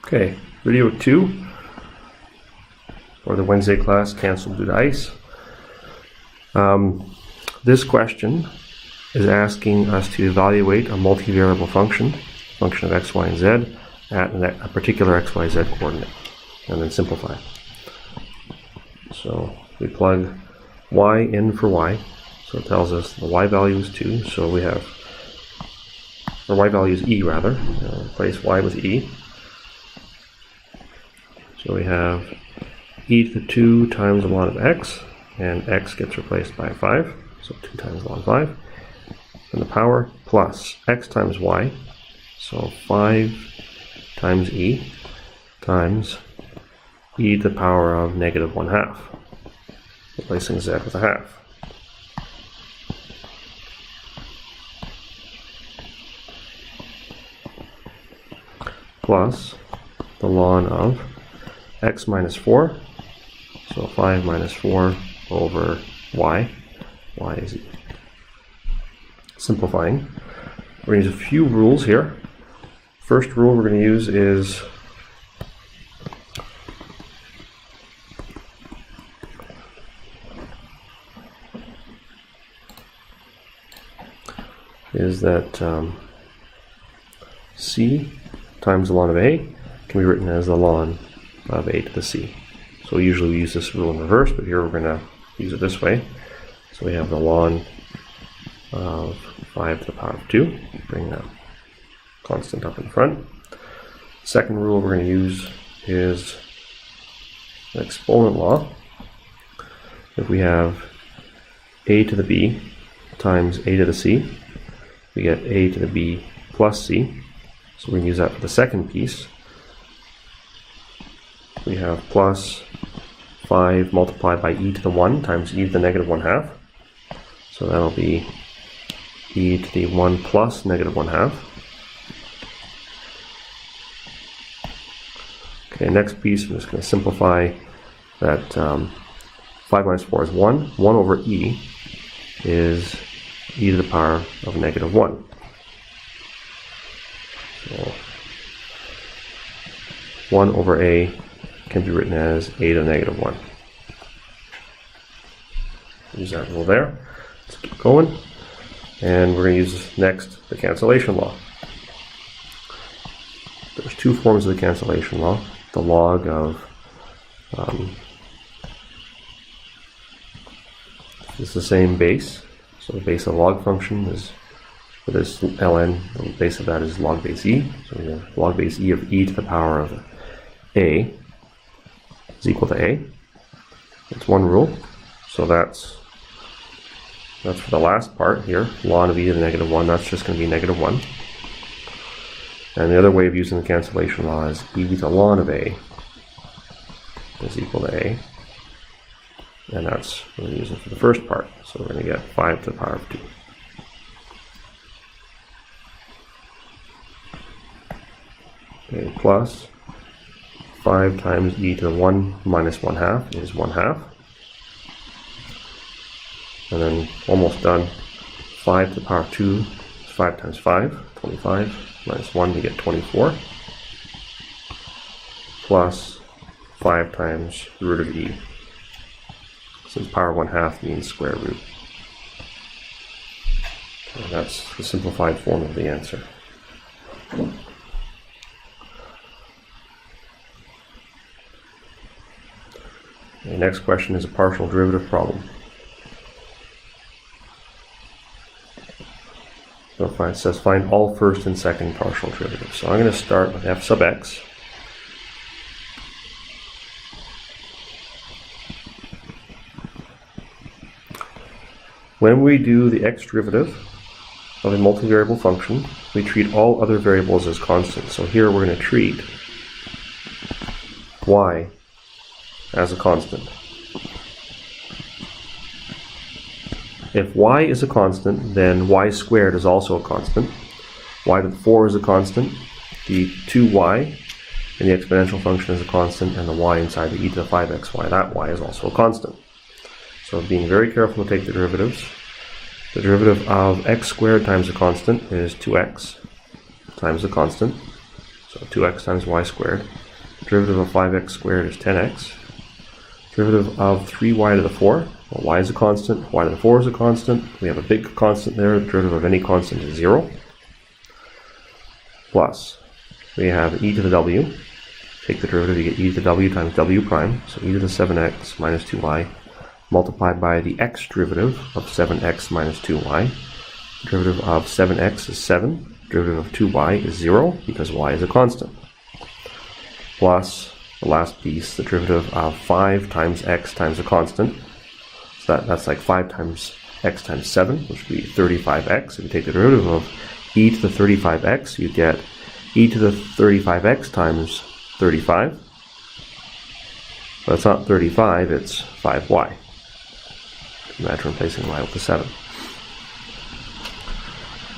Okay, video 2 for the Wednesday class canceled due to ice. This question is asking us to evaluate a multivariable function of x, y, and z at a particular x, y, z coordinate, and then simplify. So we plug y in for y, so it tells us the y value is 2, so we have, or y value is e rather, replace y with e. So we have e to the 2 times the ln of x, and x gets replaced by 5, so 2 times ln 5, and the power plus x times y, so 5 times e times e to the power of negative 1/2, replacing z with a half. Plus the ln of x minus 4, so 5 minus 4 over y, y is e. Simplifying, we're going to use a few rules here. First rule we're going to use is that c times the ln of a can be written as the ln of a to the c. So usually we use this rule in reverse, but here we're going to use it this way. So we have the ln of 5 to the power of 2, bring that constant up in front. Second rule we're going to use is the exponent law. If we have a to the b times a to the c, we get a to the b plus c. So we can use that for the second piece. We have plus 5 multiplied by e to the 1 times e to the negative 1/2. So that'll be e to the 1 plus negative 1/2. Okay, next piece, I'm just going to simplify that 5 minus 4 is 1. 1 over e is e to the power of negative 1. So 1 over a can be written as a to the negative 1. Use that rule there. Let's keep going. And we're going to use next the cancellation law. There's two forms of the cancellation law. The log of it's the same base. So the base of the log function is, for this ln, the base of that is log base e. So we have log base e of e to the power of a is equal to a. It's one rule. So that's for the last part here, ln of e to the negative 1, that's just going to be negative 1. And the other way of using the cancellation law is e to the ln of a is equal to a. And that's, we're going to use it for the first part. So we're going to get 5 to the power of 2. Okay, plus 5 times e to the 1 minus 1/2 is 1/2. And then almost done. 5 to the power of 2 is 5 times 5, 25, minus 1 to get 24, plus 5 times the root of e. Since power 1/2 means square root. And that's the simplified form of the answer. The next question is a partial derivative problem. So it says find all first and second partial derivatives. So I'm going to start with f sub x. When we do the x derivative of a multivariable function, we treat all other variables as constant. So here we're going to treat y as a constant. If y is a constant, then y squared is also a constant. Y to the 4 is a constant. The 2y in the exponential function is a constant, and the y inside the e to the 5xy, that y is also a constant. So being very careful to take the derivatives. The derivative of x squared times a constant is 2x times the constant. so 2x times y squared. Derivative of 5x squared is 10x. Derivative of 3y to the 4, well, y is a constant, y to the 4 is a constant. We have a big constant there, the derivative of any constant is 0. Plus, we have e to the w. Take the derivative, you get e to the w times w prime, so e to the 7x minus 2y multiplied by the x derivative of 7x minus 2y. Derivative of 7x is 7. Derivative of 2y is 0 because y is a constant. Plus the last piece, the derivative of 5 times x times a constant. So that's like 5 times x times 7, which would be 35x. If you take the derivative of e to the 35x, you get e to the 35x times 35. But it's not 35, it's 5y. Imagine replacing y with the 7.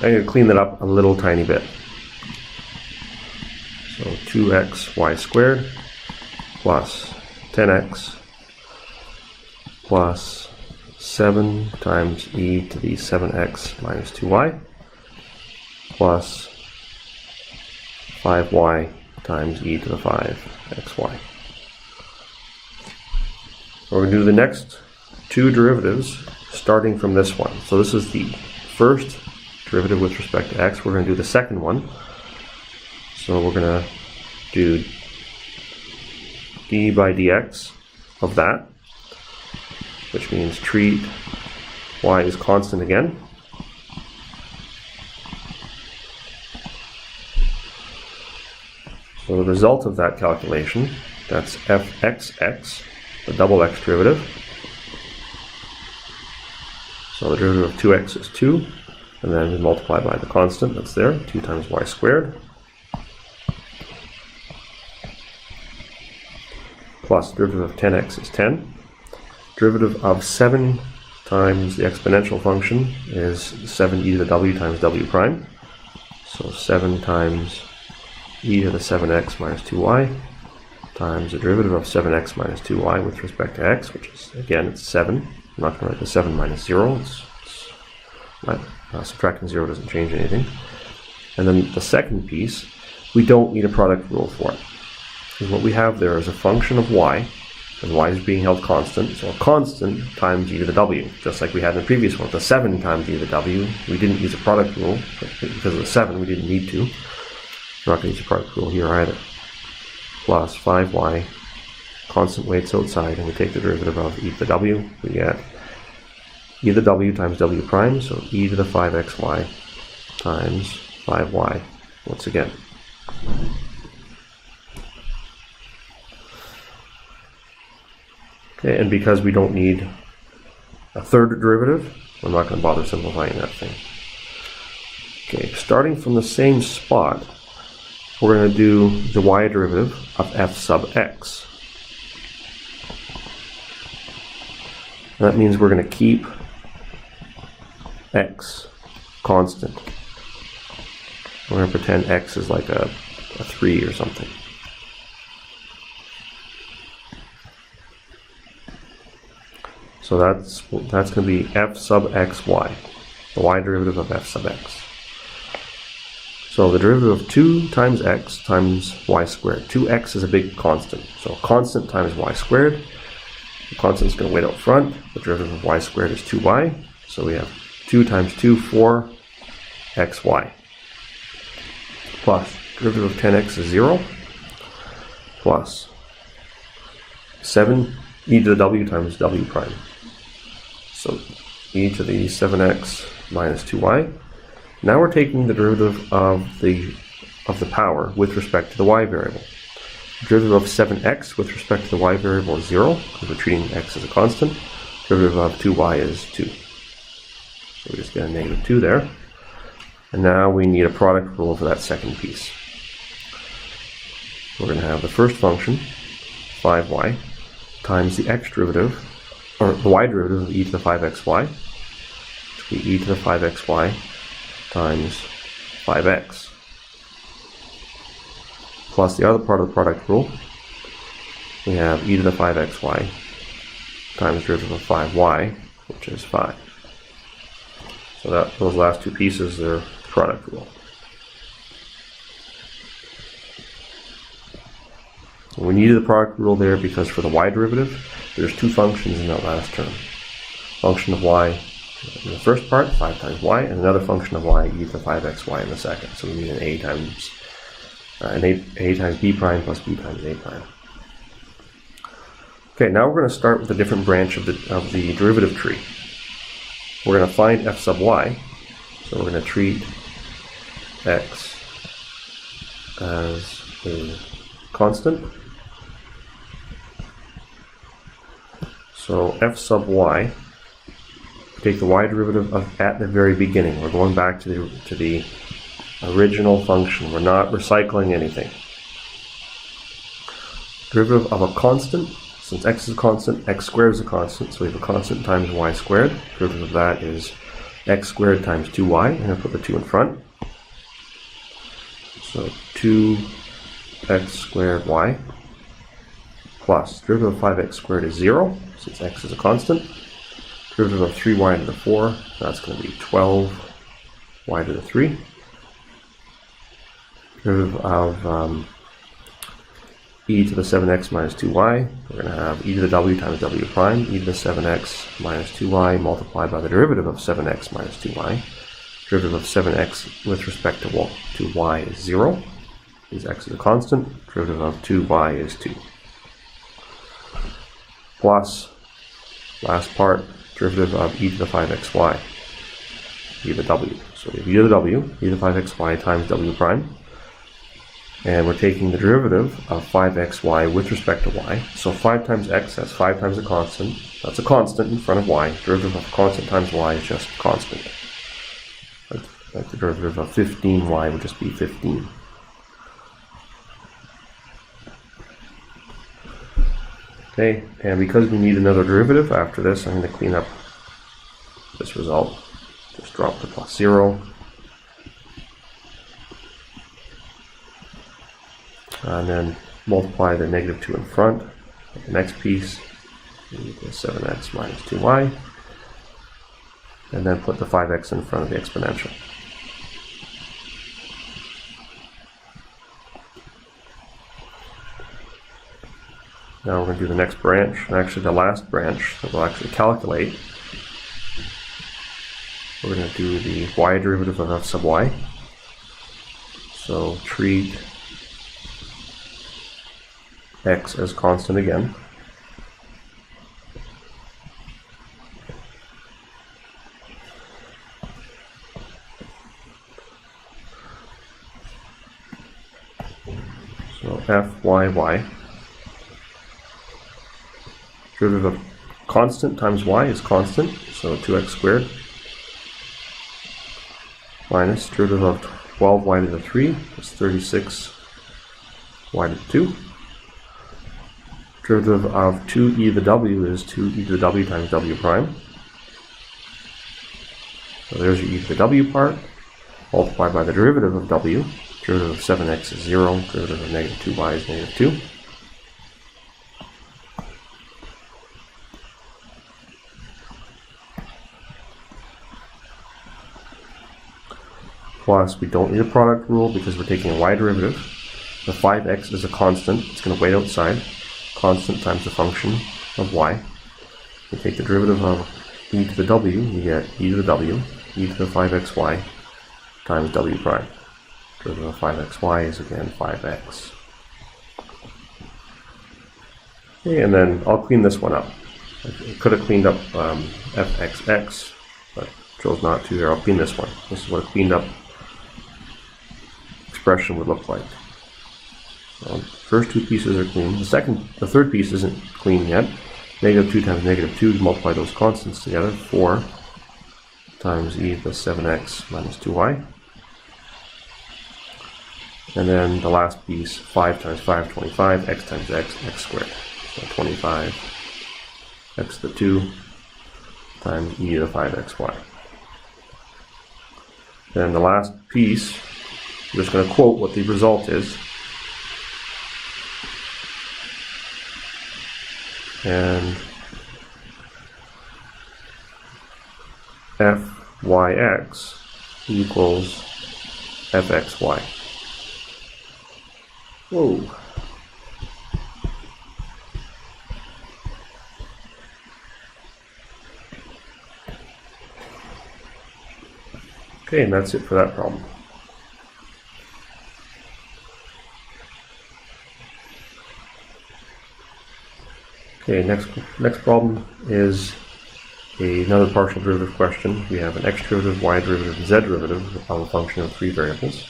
I'm going to clean that up a little tiny bit. So 2xy squared plus 10x plus 7 times e to the 7x minus 2y plus 5y times e to the 5xy. We're going to do the next two derivatives starting from this one. So this is the first derivative with respect to x. We're going to do the second one. So we're going to do d by dx of that, which means treat y as constant again. So the result of that calculation, that's fxx, the double x derivative. So the derivative of 2x is 2, and then we multiply by the constant that's there, 2 times y squared, plus derivative of 10x is 10. Derivative of 7 times the exponential function is 7 e to the w times w prime. So 7 times e to the 7x minus 2y times the derivative of 7x minus 2y with respect to x, which is, again, it's 7. I'm not going to write the 7 minus 0. Subtracting 0 doesn't change anything. And then the second piece, we don't need a product rule for it. Because what we have there is a function of y, and y is being held constant, so a constant times e to the w, just like we had in the previous one. The 7 times e to the w, we didn't use a product rule, but because of the 7 we didn't need to. We're not going to use a product rule here either. Plus 5y, constant weights outside, and we take the derivative of e to the w, we get e to the w times w prime, so e to the 5xy times 5y once again. Okay, and because we don't need a third derivative, I'm not going to bother simplifying that thing. Okay, starting from the same spot, we're going to do the y derivative of f sub x. And that means we're going to keep x constant. We're going to pretend x is like a 3 or something. So that's going to be f sub xy, the y derivative of f sub x. So the derivative of 2 times x times y squared. 2x is a big constant, so constant times y squared. The constant is going to wait out front. The derivative of y squared is 2y, so we have 2 times 2, 4 xy. Plus derivative of 10x is 0, plus 7 e to the w times w prime. So e to the 7x minus 2y. Now we're taking the derivative of the power with respect to the y variable. The derivative of 7x with respect to the y variable is 0, because we're treating x as a constant. Derivative of 2y is 2. So we just get a negative 2 there. And now we need a product rule for that second piece. We're going to have the first function, 5y, times the x derivative, or the y derivative of e to the 5xy, which will be e to the 5xy times 5x, plus the other part of the product rule, we have e to the 5xy times derivative of 5y, which is 5. So those last two pieces are product rule. We needed the product rule there because for the y derivative, there's two functions in that last term. Function of y in the first part, 5 times y, and another function of y, e to the 5xy in the second. So we need an a times b prime plus b times a prime. Okay, now we're going to start with a different branch of the derivative tree. We're going to find f sub y. So we're going to treat x as a constant. So f sub y, take the y derivative at the very beginning. We're going back to the original function. We're not recycling anything. Derivative of a constant, since x is a constant, x squared is a constant, so we have a constant times y squared. Derivative of that is x squared times 2y. I'm going to put the 2 in front. So 2x squared y plus derivative of 5x squared is 0, since x is a constant. Derivative of 3y to the 4, that's going to be 12y to the 3. Derivative of e to the 7x minus 2y, we're going to have e to the w times w prime, e to the 7x minus 2y multiplied by the derivative of 7x minus 2y. Derivative of 7x with respect to y is 0, because x is a constant. Derivative of 2y is 2. Plus, last part, derivative of e to the 5xy, e to the w. So we have e to the w, e to the 5xy times w prime. And we're taking the derivative of 5xy with respect to y. So 5 times x, that's 5 times a constant. That's a constant in front of y. Derivative of a constant times y is just constant. Like the derivative of 15y would just be 15. Okay, and because we need another derivative after this, I'm going to clean up this result. Just drop the plus 0. And then multiply the negative 2 in front. The next piece equals 7x minus 2y. And then put the 5x in front of the exponential. Now we're going to do the next branch, and actually the last branch that we'll actually calculate. We're going to do the y derivative of f sub y. So treat x as constant again. So fyy. Derivative of constant times y is constant, so 2x squared. Minus derivative of 12y to the 3 is 36y to the 2. Derivative of 2e to the w is 2e to the w times w prime. So there's your e to the w part, multiplied by the derivative of w. Derivative of 7x is 0, derivative of negative 2y is negative 2. Plus, we don't need a product rule because we're taking a y derivative. The 5x is a constant, it's going to wait outside. Constant times the function of y. You take the derivative of e to the w, you get e to the w, e to the 5xy times w prime. Derivative of 5xy is again 5x. Okay, and then I'll clean this one up. I could have cleaned up fxx, but chose not to here. I'll clean this one. This is what a cleaned up expression would look like. So first two pieces are clean. The third piece isn't clean yet. Negative 2 times negative 2, multiply those constants together. 4 times e to the 7x minus 2y. And then the last piece, 5 times 5, 25, x times x, x squared. So 25 x to the 2 times e to the 5xy. Then the last piece, I'm just going to quote what the result is. And fyx equals fxy. Whoa. Okay, and that's it for that problem. Okay, next problem is another partial derivative question. We have an x derivative, y derivative, and z derivative of a function of 3 variables.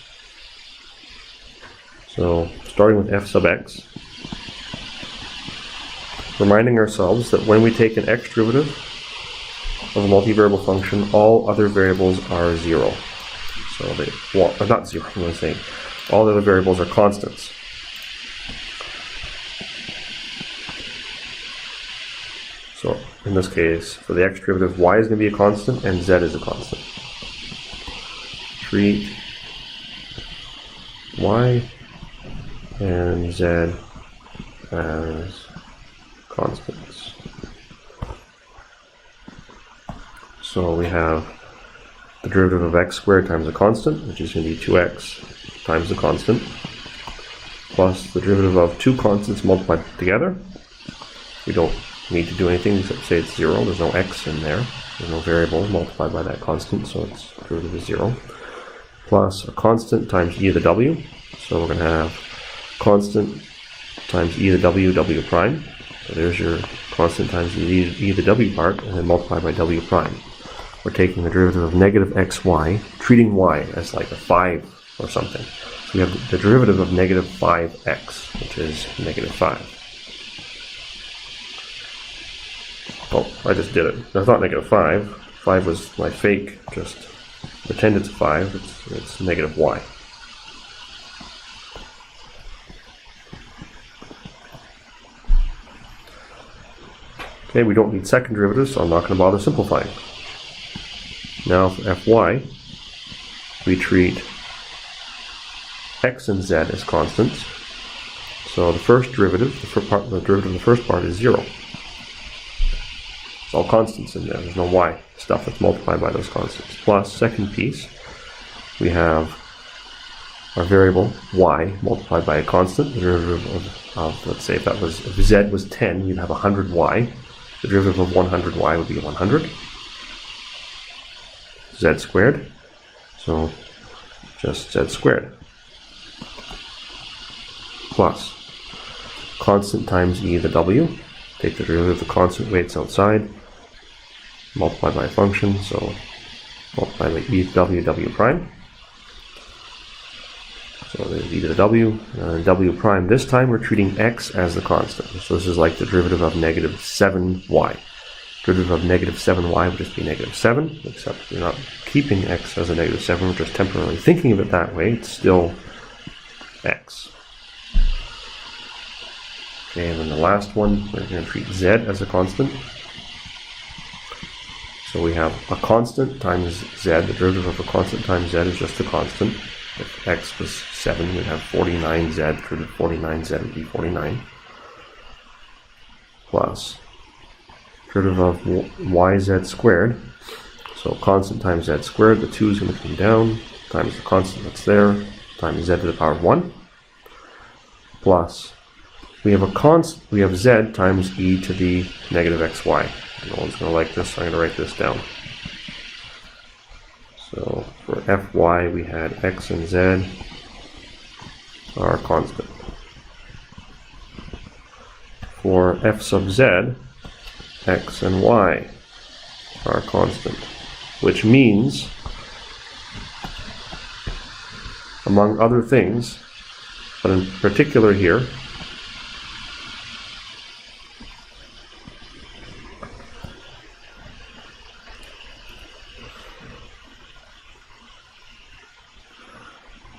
So, starting with f sub x, reminding ourselves that when we take an x derivative of a multivariable function, all other variables are 0. So not 0, I'm going to say all the other variables are constants. So in this case, for the x derivative, y is going to be a constant and z is a constant. Treat y and z as constants. So we have the derivative of x squared times a constant, which is going to be 2x times the constant, plus the derivative of two constants multiplied together. We don't need to do anything except say it's 0. There's no x in there. There's no variable multiplied by that constant, so its derivative is 0. Plus a constant times e to the w. So we're going to have constant times e to the w prime. So there's your constant times e to the w part, and then multiplied by w prime. We're taking the derivative of negative xy, treating y as like a 5 or something. So we have the derivative of negative 5x, which is negative 5. Oh, I just did it. That's not negative 5. 5 was my fake. Just pretend it's 5. It's negative y. Okay, we don't need second derivatives, so I'm not going to bother simplifying. Now for fy, we treat x and z as constants. So the first derivative, the derivative of the first part is 0. It's all constants in there. There's no y stuff that's multiplied by those constants. Plus, second piece, we have our variable y multiplied by a constant. The derivative of let's say if z was 10, you'd have 100y. The derivative of 100y would be 100. Z squared. So just z squared. Plus constant times e to the w. Take the derivative of the constant weights outside. Multiplied by a function, so multiplied by e to the w prime. So there's e to the w, w prime. This time we're treating x as the constant. So this is like the derivative of negative 7y. Derivative of negative 7y would just be negative 7, except we're not keeping x as a negative 7, we're just temporarily thinking of it that way. It's still x. Okay, and then the last one, we're going to treat z as a constant. So we have a constant times z. The derivative of a constant times z is just a constant. If x was 7, we'd have 49z. The derivative of 49z would be 49. Plus derivative of yz squared. So constant times z squared. The 2 is going to come down, times the constant that's there, times z to the power of 1. Plus we have z times e to the negative xy. No one's going to like this, so I'm going to write this down. So for fy, we had x and z are constant. For f sub z, x and y are constant, which means, among other things, but in particular here,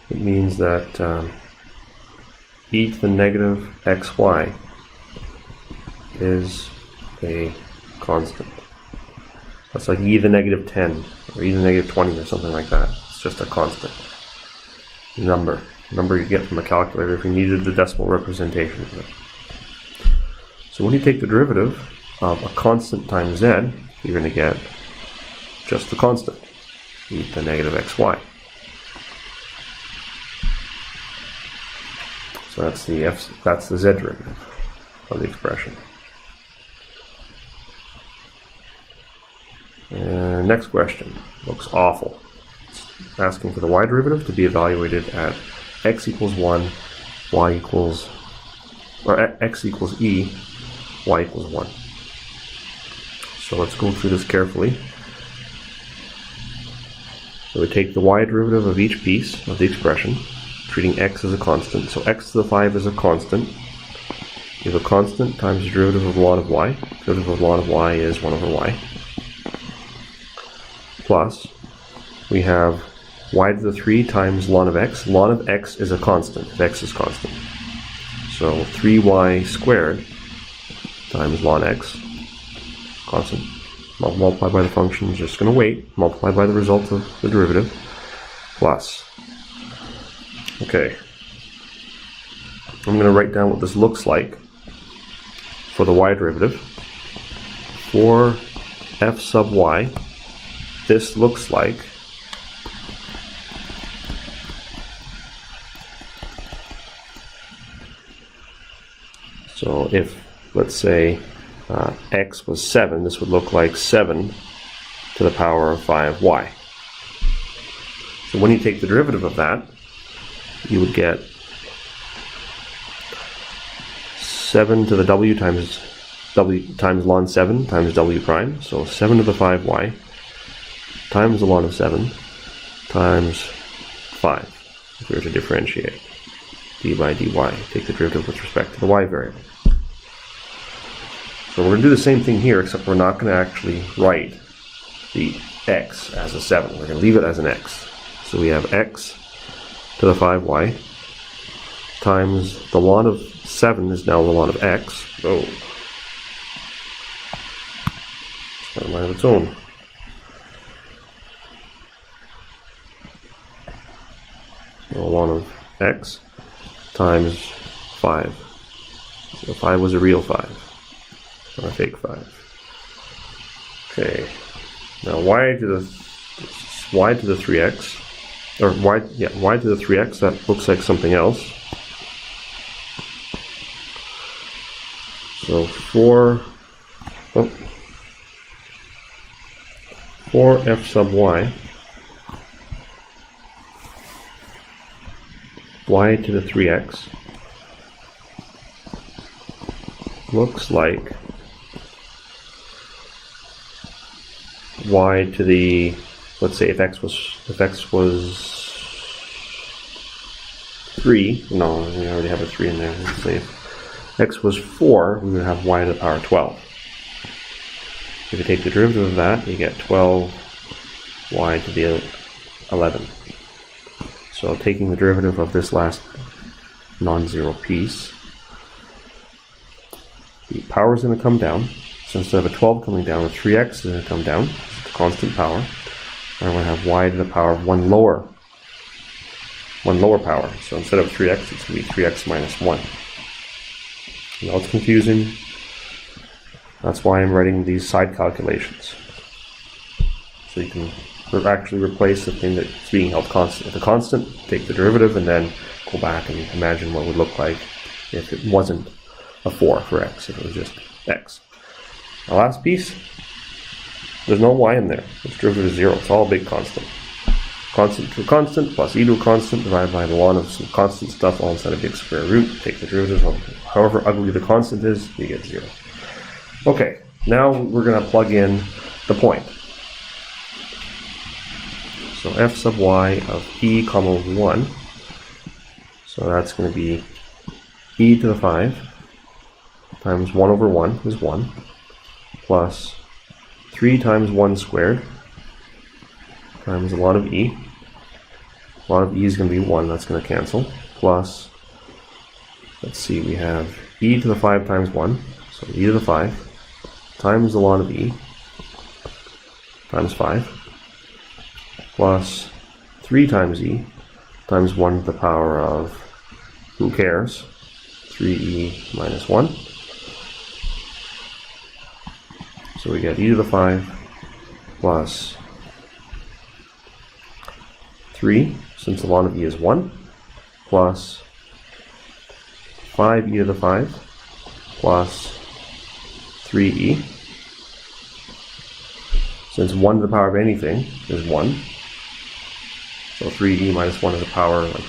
it means that e to the negative xy is a constant. That's like e to the negative 10 or e to the negative 20 or something like that. It's just a constant number you get from a calculator if you needed the decimal representation of it. So when you take the derivative of a constant times z, you're going to get just the constant, e to the negative xy. So that's the z derivative of the expression. And next question looks awful. asking for the y derivative to be evaluated at x equals 1, y equals, or x equals e, y equals 1. So let's go through this carefully. So we take the y derivative of each piece of the expression, treating x as a constant. So x to the 5 is a constant. You have a constant times the derivative of ln of y. Derivative of ln of y is 1 over y. Plus, we have y to the 3 times ln of x. Ln of x is a constant, if x is constant. So 3y squared times ln x, constant. Multiplied by the function, is just going to wait. Multiplied by the result of the derivative, plus. Okay. I'm going to write down what this looks like for the y derivative. For f sub y, this looks like so if, let's say, x was 7, this would look like 7 to the power of 5y. So when you take the derivative of that, you would get 7 to the w times ln 7 times w prime. So 7 to the 5y times the ln of 7 times 5, if we were to differentiate. D by dy, take the derivative with respect to the y variable. So we're going to do the same thing here, except we're not going to actually write the x as a 7. We're going to leave it as an x. So we have x to the 5y times the ln of 7 is now the ln of x. Oh, it's got a mind of its own. So ln of x times 5. So 5 was a real 5. Not a fake 5. Okay. Now y to the 3x, or y to the 3x, that looks like something else. So for f sub y, y to the 3x looks like y to the, let's say if x was 3, no, we already have a 3 in there. Let's say if x was 4, we would have y to the power 12. If you take the derivative of that, you get 12y to the 11. So taking the derivative of this last non-zero piece, the power is going to come down. So instead of a 12 coming down, a 3x is going to come down. It's a constant power. And we're going to have y to the power of one lower power. So instead of 3x, it's going to be 3x minus 1. Now it's confusing. That's why I'm writing these side calculations. So you can actually replace the thing that's being held constant with a constant, take the derivative, and then go back and imagine what it would look like if it wasn't a 4 for x, if it was just x. The last piece, there's no y in there. Its derivative is 0. It's all a big constant. Constant to a constant plus e to a constant divided by the ln of some constant stuff all inside a big square root. Take the derivative of however ugly the constant is, you get 0. Okay, now we're going to plug in the point. So f sub y of e comma 1. So that's going to be e to the 5 times 1 over 1 is 1, plus 3 times 1 squared times the ln of e. Ln of e is going to be 1, that's going to cancel, plus, let's see, we have e to the 5 times 1, so e to the 5 times the ln of e times 5, plus 3 times e times 1 to the power of, who cares, 3e minus 1. So we get e to the 5 plus 3, since the ln of e is 1, plus 5e to the 5 plus 3e. Since 1 to the power of anything is 1, So 3e minus 1 to the power, like,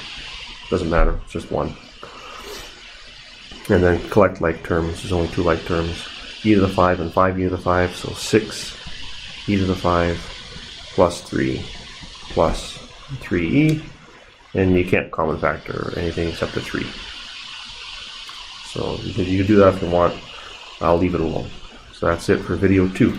doesn't matter, it's just 1. And then collect like terms, there's only 2 like terms, e to the 5 and 5e to the 5, so 6 e to the 5 plus 3 plus 3e, and you can't common factor anything except the 3. So you can do that if you want. I'll leave it alone. So that's it for video 2.